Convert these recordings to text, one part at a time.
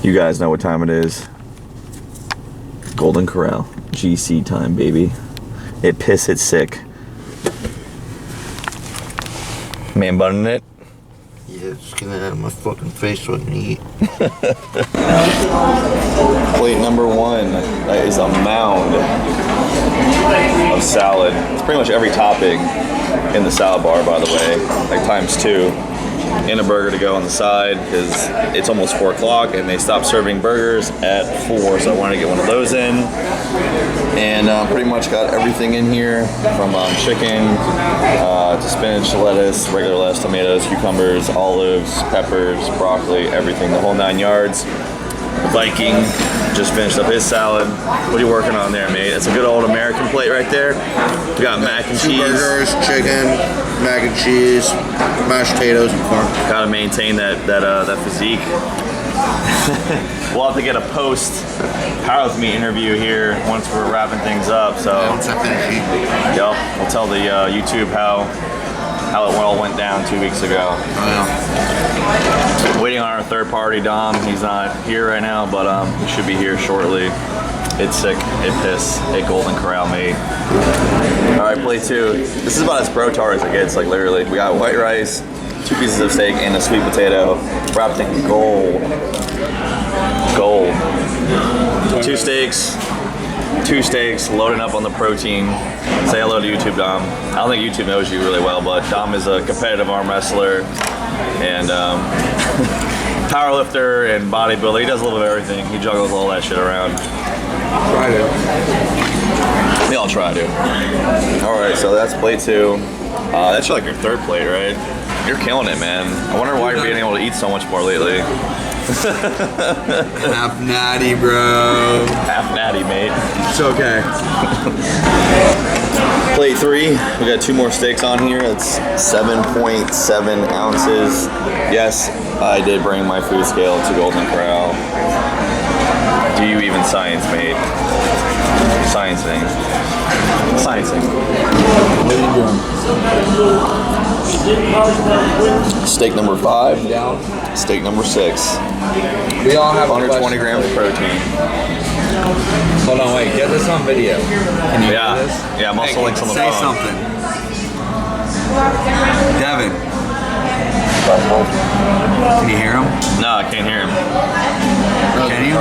You guys know what time it is. Golden Corral. GC time, baby. It piss, it's sick. Man bunning it? Yeah, just get it out of my fucking face so I can eat. Plate number 1. That is a mound of salad. It's pretty much every topping in the salad bar, by the way. Like times 2. And a burger to go on the side because it's almost 4 o'clock and they stopped serving burgers at 4, so I wanted to get one of those in. And pretty much got everything in here from chicken to spinach, lettuce, regular lettuce, tomatoes, cucumbers, olives, peppers, broccoli, everything, the whole 9 yards. Viking just finished up his salad. What are you working on there, mate? It's a good old American plate right there. We got mac and cheese. Burgers, chicken, mac and cheese, mashed potatoes, and corn. Gotta maintain that physique. We'll have to get a post powerlifting meet interview here once we're wrapping things up. So, yep, we'll tell the YouTube how it all went down 2 weeks ago. Oh, yeah. Waiting on our third party, Dom. He's not here right now, but he should be here shortly. It's sick, it piss, a Golden Corral mate. All right, plate 2. This is about as pro-tar as it gets, like literally. We got white rice, 2 pieces of steak, and a sweet potato wrapped in gold. Gold. 2 steaks. 2 steaks, loading up on the protein. Say hello to YouTube, Dom. I don't think YouTube knows you really well, but Dom is a competitive arm wrestler and power lifter and bodybuilder. He does a little bit of everything. He juggles all that shit around. Try to. We all try to. All right, so that's plate 2. That's like your 3rd plate, right? You're killing it, man. I wonder why you're being able to eat so much more lately. Half natty, bro. Half natty, mate. It's okay. Plate 3, we got 2 more steaks on here. It's 7.7 ounces. Yes, I did bring my food scale to Golden Corral. Do you even science, mate? Sciencing. Sciencing. What are you doing? Steak number 5. Down. Steak number 6. We all have 120 grams of protein. Hold on, wait. Get this on video. Can you Yeah, hear this? yeah. I'm also links on the Say phone. something. Devin. Can you hear him? No, I can't hear him. Can you?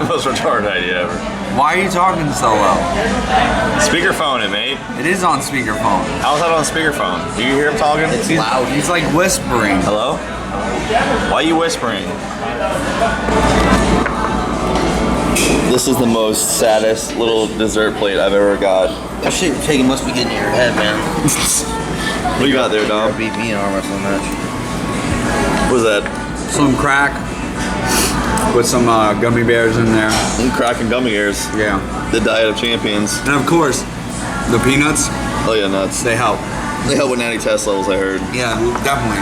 Most retarded idea ever. Why are you talking so low? Speakerphone it, mate. It is on speakerphone. How's that on speakerphone? Do you hear him talking? It's loud. He's like whispering. Hello? Why are you whispering? This is the most saddest little dessert plate I've ever got. That shit you're taking must be getting to your head, man. What do you got there, Dom? Beat me in arm wrestling match. What was that? Some crack with some gummy bears in there. Crack and gummy bears. Yeah. The diet of champions. And of course, the peanuts, Oh yeah, nuts. they help. They help with natty test levels, I heard. Yeah, definitely.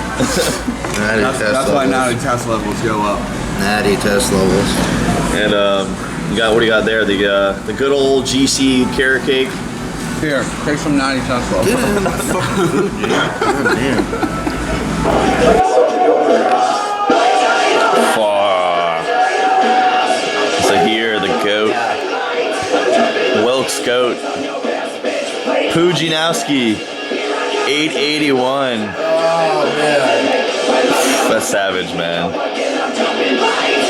Natty That's why natty test levels go up. Natty test levels. And you got, what do you got there? The good old GC carrot cake. Here, take some natty test levels. Dude, fucking food, dude. So here, the goat. Wilkes goat. Puginowski. 881. Oh, man. That's savage, man.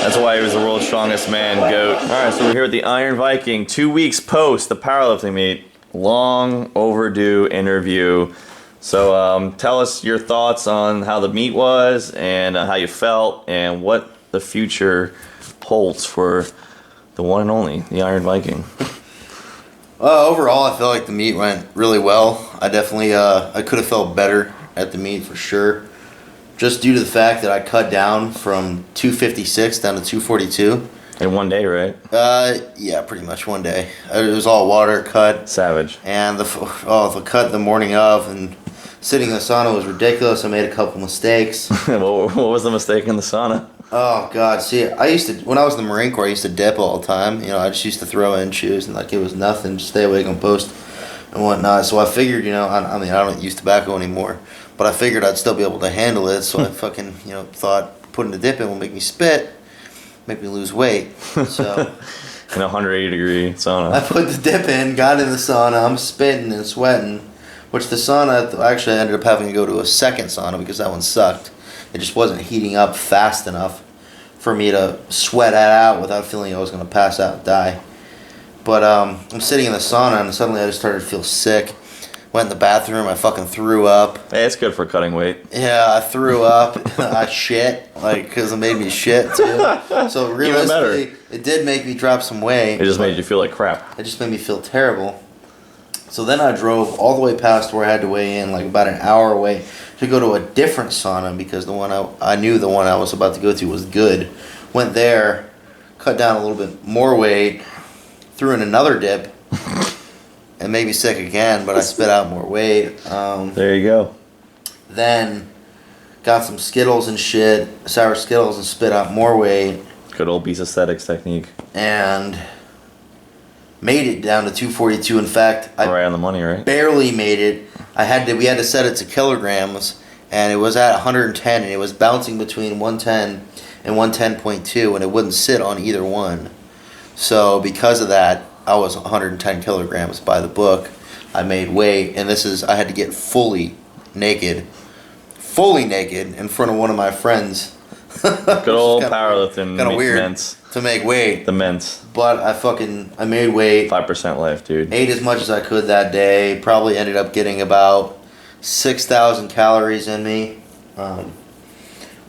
That's why he was the world's strongest man, GOAT. Alright, so we're here with the Iron Viking. 2 weeks post the powerlifting meet. Long overdue interview. So tell us your thoughts on how the meet was and how you felt and what the future holds for the one and only, the Iron Viking. Overall, I feel like the meet went really well. I definitely, I could have felt better at the meet for sure. Just due to the fact that I cut down from 256 down to 242. In one day, right? Yeah, pretty much one day. It was all water cut. Savage. And the cut the morning of and sitting in the sauna was ridiculous. I made a couple mistakes. What was the mistake in the sauna? Oh God! See, I used to when I was in the Marine Corps, I used to dip all the time. You know, I just used to throw in shoes and like it was nothing. Just stay awake on post and whatnot. So I figured, you know, I mean, I don't use tobacco anymore, but I figured I'd still be able to handle it. So I fucking, you know, thought putting the dip in will make me spit. make me lose weight. So In a 180-degree I sauna. put the dip in, got in the sauna. I'm spitting and sweating, which the sauna, actually I ended up having to go to a second sauna because that one sucked. It just wasn't heating up fast enough for me to sweat it out without feeling I was going to pass out and die. But I'm sitting in the sauna and suddenly I just started to feel sick. Went in the bathroom, I fucking threw up. Hey, it's good for cutting weight. Yeah, I threw up. I shit, like, because it made me shit too. So realistically, it did make me drop some weight. It just made you feel like crap. It just made me feel terrible. So then I drove all the way past where I had to weigh in, like about an hour away, to go to a different sauna because the one I knew the one I was about to go to was good. Went there, cut down a little bit more weight, threw in another dip, and made me sick again, but I spit out more weight. There you go. Then got some Skittles and shit, sour Skittles, and spit out more weight. Good old BeastAesthetics technique. And made it down to 242. In fact, I Right on the money, right? barely made it. We had to set it to kilograms, and it was at 110, and it was bouncing between 110 and 110.2, and it wouldn't sit on either one. So because of that, I was 110 kilograms by the book. I made weight, and I had to get fully naked in front of one of my friends. Good old powerlifting Kind of weird mints. to make weight. The mints. But I made weight. 5% life, dude. Ate as much as I could that day. Probably ended up getting about 6,000 calories in me,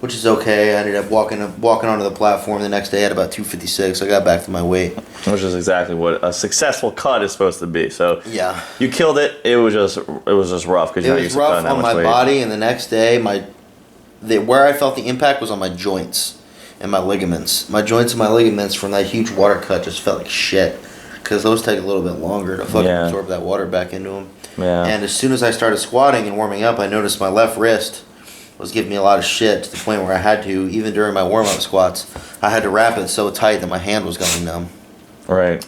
which is okay. I ended up walking onto the platform the next day at about 256. I got back to my weight. Which is exactly what a successful cut is supposed to be. So Yeah. you killed it. It was just rough because It you're not was used to rough cutting that on much my weight. body, and the next day, where I felt the impact was on my joints and my ligaments. My joints and my ligaments from that huge water cut just felt like shit because those take a little bit longer to fucking absorb that water back into them. Yeah. And as soon as I started squatting and warming up, I noticed my left wrist was giving me a lot of shit to the point where I had to, even during my warm-up squats, I had to wrap it so tight that my hand was going numb. Right.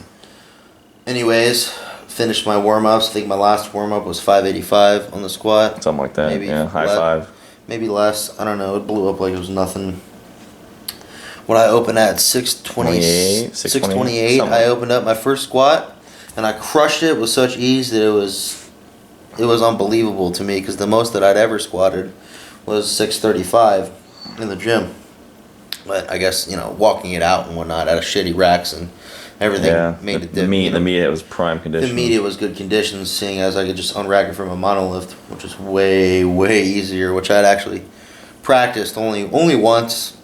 Anyways, finished my warm-ups. I think my last warm-up was 585 on the squat. Something like that. Maybe yeah. High less. five. Maybe less. I don't know. It blew up like it was nothing. When I opened at 628, 628, I opened up my first squat, and I crushed it with such ease that it was unbelievable to me because the most that I'd ever squatted was 635 in the gym. But I guess, walking it out and whatnot out of shitty racks and everything made it the meat. The meat, it was prime condition. The meat, it was good conditions, seeing as I could just unrack it from a monolift, which is way, way easier, which I'd actually practiced only once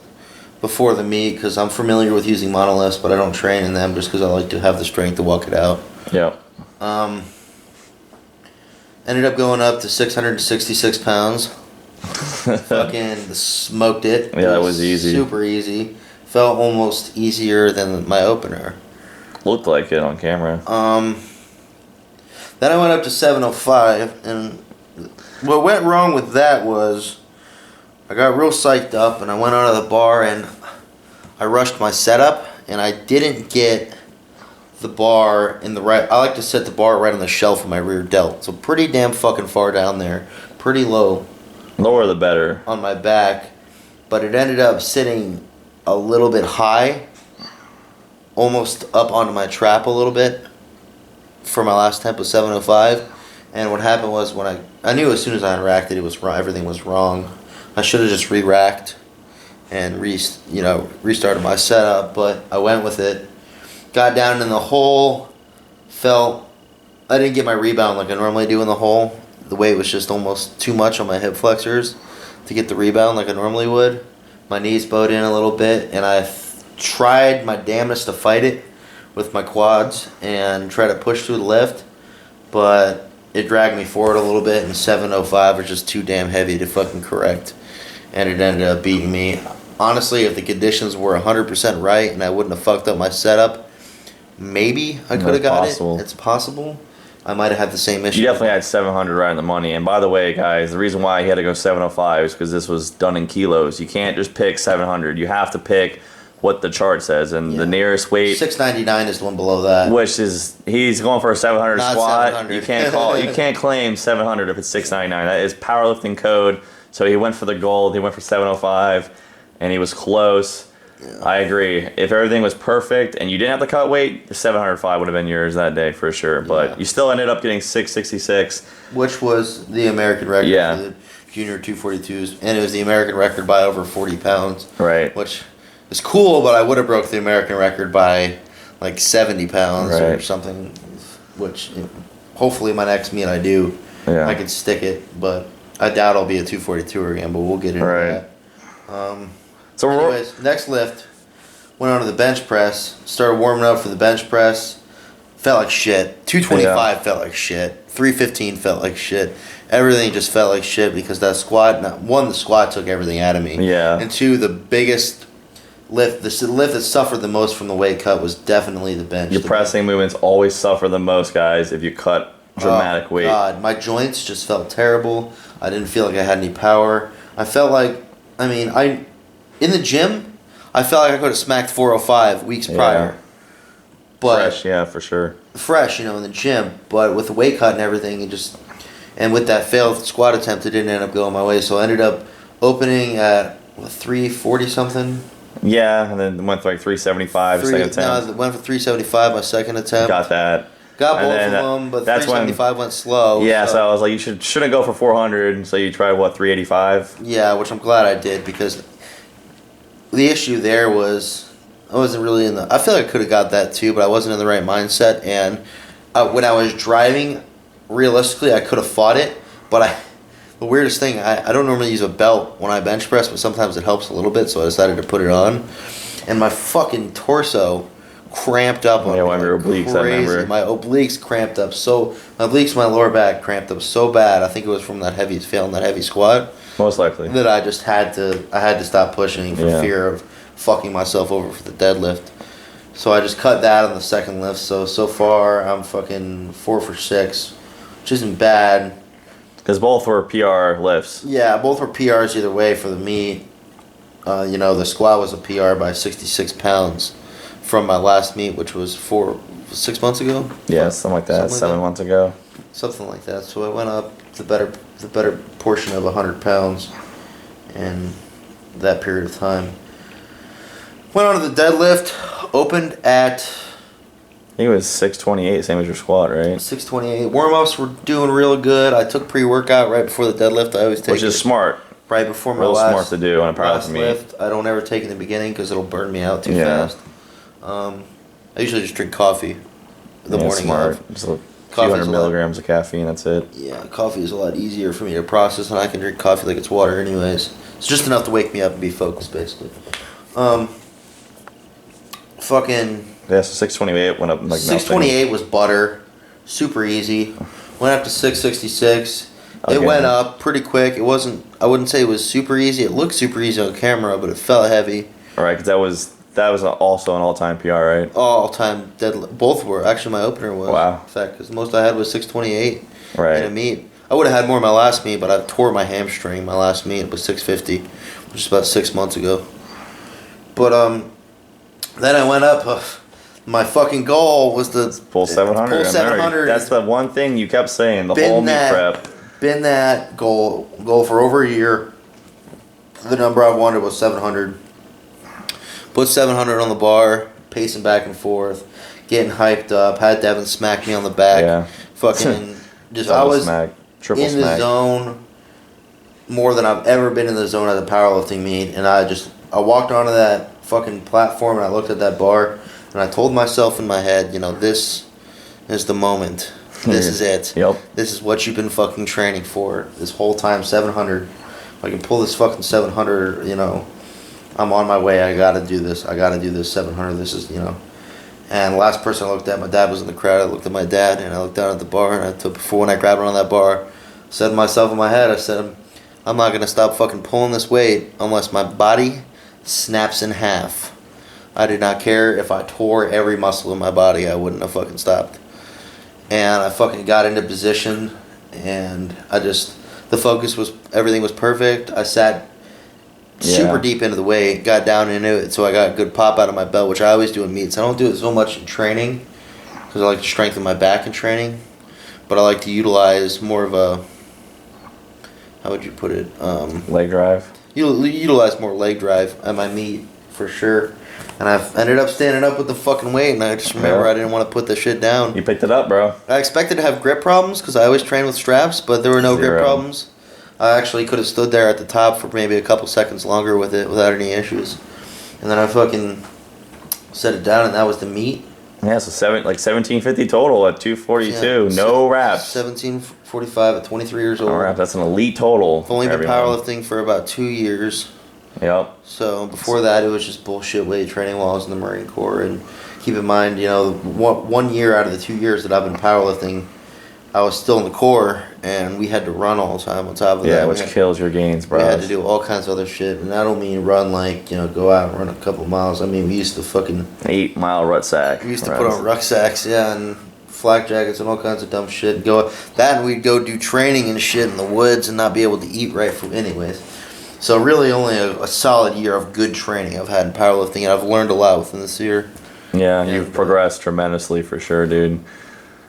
before the meet because I'm familiar with using monoliths, but I don't train in them just because I like to have the strength to walk it out. Yeah. Ended up going up to 666 pounds. Fucking smoked it. Yeah, that was easy. Super easy. Felt almost easier than my opener. Looked like it on camera. Then I went up to 705, and what went wrong with that was I got real psyched up, and I went out of the bar, and I rushed my setup, and I didn't get the bar in the right. I like to set the bar right on the shelf of my rear delt, so pretty damn fucking far down there, pretty low. Lower the better. On my back, but it ended up sitting a little bit high, almost up onto my trap a little bit for my last temp was 705. And what happened was when I knew as soon as I unracked it, it was wrong. Everything was wrong. I should have just re-racked and restarted my setup, but I went with it. Got down in the hole, I didn't get my rebound like I normally do in the hole. The weight was just almost too much on my hip flexors to get the rebound like I normally would. My knees bowed in a little bit, and I tried my damnedest to fight it with my quads and try to push through the lift, but it dragged me forward a little bit, and 705 was just too damn heavy to fucking correct, and it ended up beating me. Honestly, if the conditions were 100% right and I wouldn't have fucked up my setup, maybe I could have got it. It's possible. I might have had the same issue. You definitely had 700 right on the money. And by the way, guys, the reason why he had to go 705 is because this was done in kilos. You can't just pick 700. You have to pick what the chart says. And the nearest weight, 699 is the one below that. which is he's going for a 700 Not squat. 700. You can't claim 700 if it's 699. That is powerlifting code. So he went for the gold. He went for 705, and he was close. I agree. If everything was perfect and you didn't have to cut weight, the 705 would have been yours that day for sure. But you still ended up getting 666. Which was the American record for the junior 242s. And it was the American record by over 40 pounds. Right. Which is cool, but I would have broke the American record by like 70 pounds or something. Which, hopefully my next meet I do. Yeah. I can stick it, but I doubt I'll be a 242 again, but we'll get into that. So anyways, next lift, went on to the bench press, started warming up for the bench press, felt like shit. 225 felt like shit. 315 felt like shit. Everything just felt like shit because that squat, one, the squat took everything out of me. Yeah. And two, the biggest lift, the lift that suffered the most from the weight cut was definitely the bench. Your pressing movements always suffer the most, guys, if you cut dramatic weight. God, my joints just felt terrible. I didn't feel like I had any power. I felt like, in the gym, I felt like I could have smacked 405 weeks prior. But fresh, for sure. Fresh, in the gym. But with the weight cut and everything, and with that failed squat attempt, it didn't end up going my way. So I ended up opening at 340 something. Yeah, and then went for like 375 second attempt. No, I went for 375 my second attempt. Got that. Got both of them, but that's 375 went slow. Yeah, so I was like, you shouldn't go for 400. So you tried 385. Yeah, which I'm glad I did because the issue there was I wasn't really in the. I feel like I could have got that too, but I wasn't in the right mindset. And when I was driving, realistically, I could have fought it. But the weirdest thing, I don't normally use a belt when I bench press, but sometimes it helps a little bit, so I decided to put it on. And my fucking torso cramped up on me. One of your obliques, I remember. My obliques cramped up my obliques, my lower back cramped up so bad. I think it was from failing that heavy squat. Most likely. That I just had to stop pushing for fear of fucking myself over for the deadlift. So I just cut that on the second lift. So far I'm fucking 4 for 6, which isn't bad. Because both were PR lifts. Yeah, both were PRs either way for the meet. The squat was a PR by 66 pounds from my last meet, which was 6 months ago. Yeah, something like that. 7 months ago. Something like that. So I went up the better portion of 100 pounds in that period of time. Went on to the deadlift, opened at I think it was 628, same as your squat, right? 628. Warm-ups were doing real good. I took pre-workout right before the deadlift. I always take Which is smart. Right before my real last, smart to do on a powerlifting meet. Lift. I don't ever take it in the beginning because it'll burn me out too fast. I usually just drink coffee the morning smart. of. Just a few hundred milligrams of caffeine, that's it. Yeah, coffee is a lot easier for me to process, and I can drink coffee like it's water anyways. It's just enough to wake me up and be focused, basically. Yeah, so 628 went up like 628 was butter, super easy. Went up to 666. It went up pretty quick. It wasn't. I wouldn't say it was super easy. It looked super easy on camera, but it felt heavy. All right, because that was also an all-time PR, right? All-time deadlift. Both were. Actually, my opener was. Wow. In fact, because the most I had was 628 right. in a meet. I would have had more in my last meet, but I tore my hamstring. My last meet was 650, which is about 6 months ago. But then I went up. My fucking goal was to pull 700. Pull 700. That's the one thing you kept saying the whole meet prep. Been that goal for over a year. The number I wanted was 700. Put 700 on the bar, pacing back and forth, getting hyped up. Had Devin smack me on the back. Yeah. Fucking just I was triple in the zone more than I've ever been in the zone at a powerlifting meet, and I walked onto that fucking platform and I looked at that bar and I told myself in my head, this is the moment. This is it. Yep. This is what you've been fucking training for this whole time. 700. If I can pull this fucking 700, I'm on my way. I gotta do this. 700. This is, And the last person I looked at, my dad was in the crowd. I looked at my dad and I looked down at the bar and when I grabbed on that bar, I said to myself in my head, I said, I'm not gonna stop fucking pulling this weight unless my body snaps in half. I did not care if I tore every muscle in my body. I wouldn't have fucking stopped. And I fucking got into position, and the focus was, everything was perfect. I sat super deep into the weight, got down into it, so I got good pop out of my belt, which I always do in meets. I don't do it so much in training, because I like to strengthen my back in training, but I like to utilize more of a, how would you put it? Leg drive. Utilize more leg drive at my meet for sure. And I've ended up standing up with the fucking weight, and I just remember I didn't want to put the shit down. You picked it up, bro. I expected to have grip problems because I always train with straps, but there were no grip problems. I actually could have stood there at the top for maybe a couple seconds longer with it without any issues. And then I fucking set it down, and that was the meet. Yeah, so 1750 total at 242. Yeah, no wraps. 1745 at 23 years old. No wraps. That's an elite total. I've only been powerlifting for about 2 years. Yep. So before that, it was just bullshit weight training while I was in the Marine Corps. And keep in mind, you know, 1 year out of the 2 years that I've been powerlifting, I was still in the Corps, and we had to run all the time on top of that. Yeah, which kills your gains, bro. We had to do all kinds of other shit. And I don't mean run like, you know, go out and run a couple miles. I mean, we used to fucking... 8 mile rucksack. We used to put on rucksacks, yeah, and flak jackets and all kinds of dumb shit. And we'd go do training and shit in the woods and not be able to eat right for anyways. So really only a solid year of good training I've had in powerlifting, and I've learned a lot within this year. Yeah, you've progressed tremendously for sure, dude.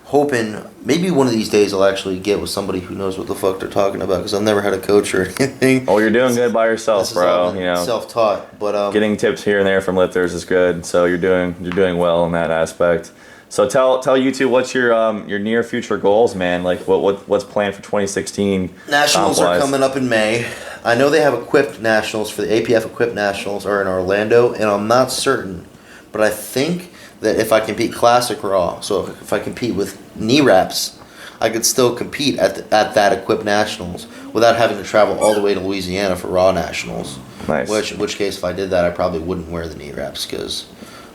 Hoping maybe one of these days I'll actually get with somebody who knows what the fuck they're talking about, because I've never had a coach or anything. Oh, you're doing good by yourself, bro. You know, self-taught, but getting tips here and there from lifters is good. So you're doing well in that aspect. So tell YouTube what's your near future goals, man. Like what's planned for 2016? Nationals are coming up in May. I know they have equipped nationals for the APF equipped nationals are in Orlando, and I'm not certain, but I think that if I compete classic raw, so if I compete with knee wraps, I could still compete at that equipped nationals without having to travel all the way to Louisiana for raw nationals. Nice. In which case, if I did that, I probably wouldn't wear the knee wraps because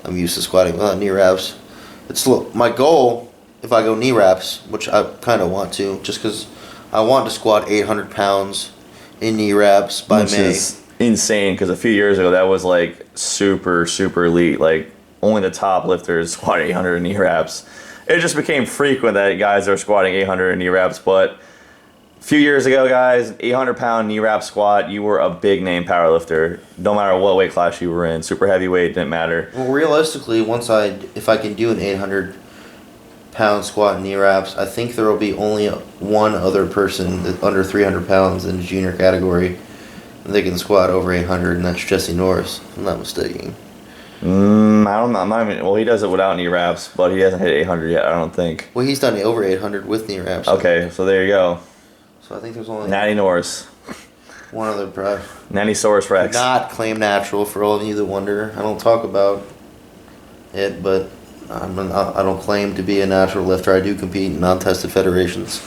I'm used to squatting without knee wraps. My goal, if I go knee wraps, which I kind of want to, just because I want to squat 800 pounds in knee wraps by May. Which is insane, because a few years ago that was like super elite. Like only the top lifters squat 800 in knee wraps. It just became frequent that guys are squatting 800 in knee wraps. But a few years ago, guys, 800-pound knee wrap squat, you were a big name powerlifter. No matter what weight class you were in, super heavyweight didn't matter. Well, realistically, if I can do an 800-pound squat in knee wraps, I think there will be only one other person that's under 300 pounds in the junior category. And they can squat over 800, and that's Jesse Norris, if I'm not mistaken. I don't know. I'm not even. Well, he does it without knee wraps, but he hasn't hit 800 yet. I don't think. Well, he's done over 800 with knee wraps. Okay, so there you go. So I think there's only Natty Norris. one other bro. Natty Saurus Rex. Not claim natural for all of you that wonder. I don't talk about it, but I don't claim to be a natural lifter. I do compete in non-tested federations.